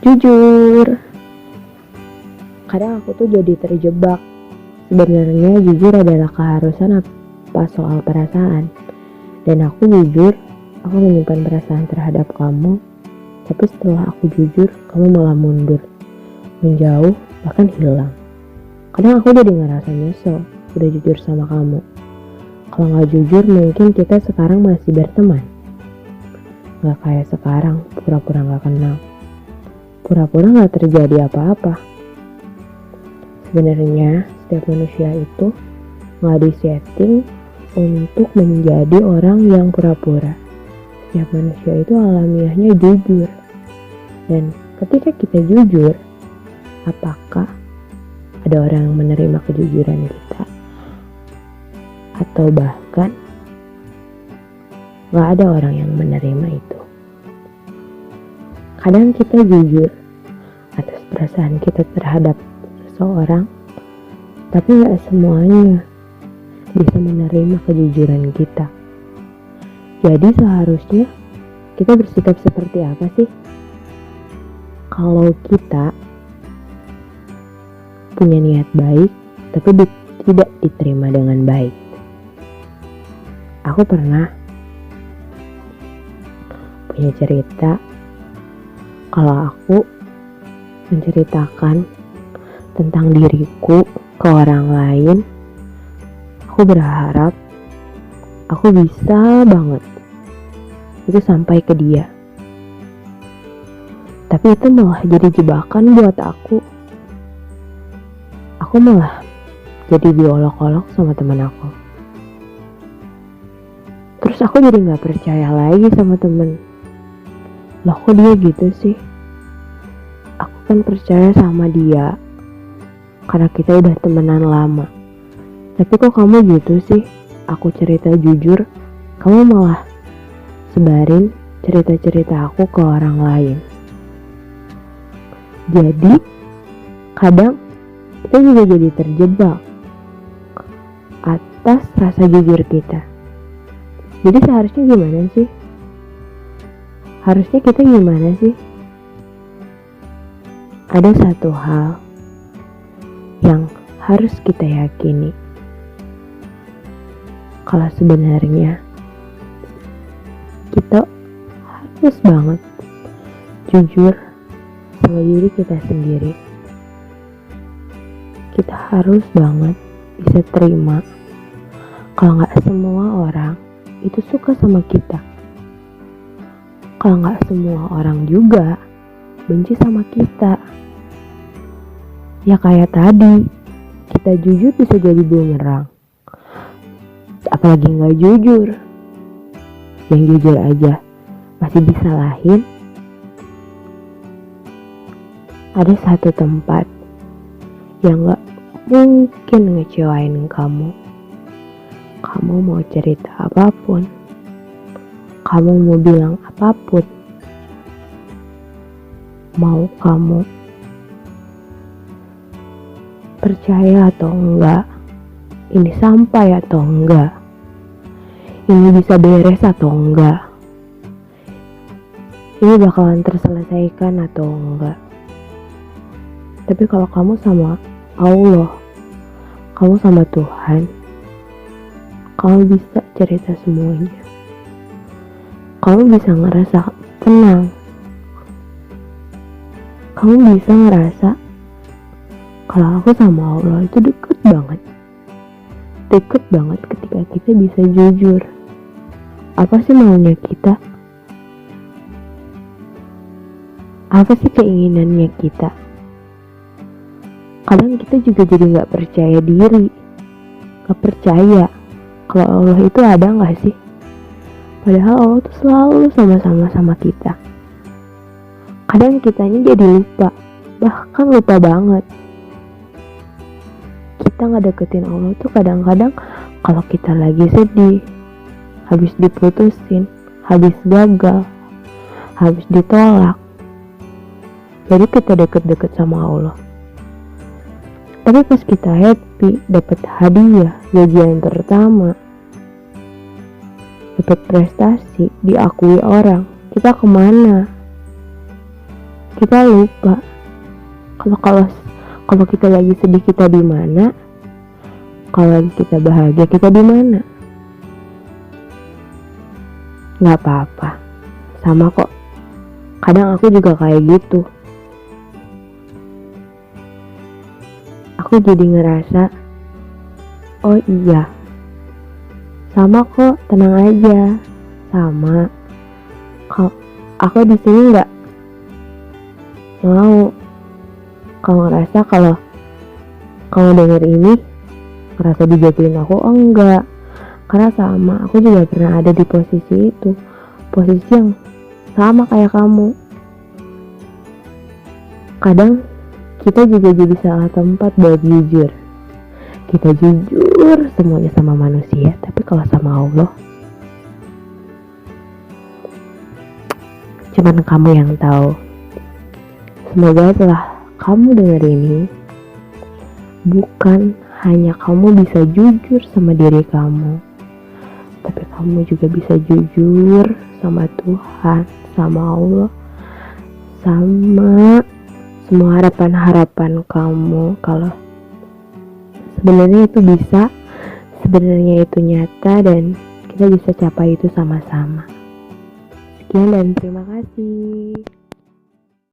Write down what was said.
Jujur, kadang aku tuh jadi terjebak. Sebenarnya jujur adalah keharusan apa soal perasaan. Dan aku jujur, aku menyimpan perasaan terhadap kamu. Tapi setelah aku jujur, kamu malah mundur, menjauh, bahkan hilang. Kadang aku jadi ngerasa nyesel udah jujur sama kamu. Kalau gak jujur mungkin kita sekarang masih berteman. Gak kayak sekarang, pura-pura gak kenal. Pura-pura gak terjadi apa-apa. Sebenarnya setiap manusia itu gak disetting untuk menjadi orang yang pura-pura. Setiap manusia itu alamiahnya jujur. Dan ketika kita jujur, apakah ada orang yang menerima kejujuran kita? Atau bahkan gak ada orang yang menerima itu. Kadang kita jujur atas perasaan kita terhadap seseorang, tapi gak semuanya bisa menerima kejujuran kita. Jadi seharusnya kita bersikap seperti apa sih? Kalau kita punya niat baik, tapi tidak diterima dengan baik. Aku pernah punya cerita kalau aku menceritakan tentang diriku ke orang lain, aku berharap aku bisa banget itu sampai ke dia. Tapi itu malah jadi jebakan buat aku. Aku malah jadi diolok-olok sama teman aku. Terus aku jadi gak percaya lagi sama temen. Loh kok dia gitu sih? Aku kan percaya sama dia karena kita udah temenan lama. Tapi kok kamu gitu sih? Aku cerita jujur, kamu malah sebarin cerita-cerita aku ke orang lain. Jadi kadang kita juga jadi terjebak atas rasa jujur kita. Jadi seharusnya gimana sih? Harusnya kita gimana sih? Ada satu hal yang harus kita yakini. Kalau sebenarnya kita harus banget jujur sama diri kita sendiri. Kita harus banget bisa terima kalau gak semua orang itu suka sama kita. Kalau gak semua orang juga benci sama kita. Ya kayak tadi, kita jujur bisa jadi bumerang. Apalagi gak jujur. Yang jujur aja masih disalahin. Ada satu tempat yang gak mungkin ngecewain kamu. Kamu mau cerita apapun, kamu mau bilang apapun, mau kamu percaya atau enggak, ini sampai atau enggak, ini bisa beres atau enggak, ini bakalan terselesaikan atau enggak. Tapi kalau kamu sama Allah, kamu sama Tuhan, kamu bisa cerita semuanya. Kamu bisa ngerasa tenang. Kamu bisa ngerasa kalau aku sama Allah itu deket banget. Deket banget ketika kita bisa jujur. Apa sih maunya kita? Apa sih keinginannya kita? Kadang kita juga jadi gak percaya diri. Gak percaya kalau Allah itu ada gak sih? Padahal Allah tuh selalu sama-sama sama kita. Kadang kitanya jadi lupa. Bahkan lupa banget. Kita ngedeketin Allah tuh kadang-kadang kalau kita lagi sedih, habis diputusin, habis gagal, habis ditolak. Jadi kita deket-deket sama Allah. Tapi pas kita happy, dapat hadiah, gajian pertama, dapat prestasi, diakui orang, kita kemana? kita lupa kalau kalau kalau kita lagi sedih kita di mana, kalau lagi kita bahagia kita di mana. Nggak apa-apa, sama kok. Kadang aku juga kayak gitu. Aku jadi ngerasa, oh iya, sama kok, tenang aja, sama. Kalau aku di sini nggak mau kau ngerasa kalau kamu denger ini ngerasa dijatuhin aku, oh enggak, karena sama, aku juga pernah ada di posisi itu, posisi yang sama kayak kamu. Kadang kita juga jadi salah tempat buat jujur. Kita jujur semuanya sama manusia, tapi kalau sama Allah, cuman kamu yang tahu. Semoga setelah kamu dengar ini, bukan hanya kamu bisa jujur sama diri kamu, tapi kamu juga bisa jujur sama Tuhan, sama Allah, sama semua harapan-harapan kamu. Kalau sebenarnya itu bisa, sebenarnya itu nyata, dan kita bisa capai itu sama-sama. Sekian dan terima kasih.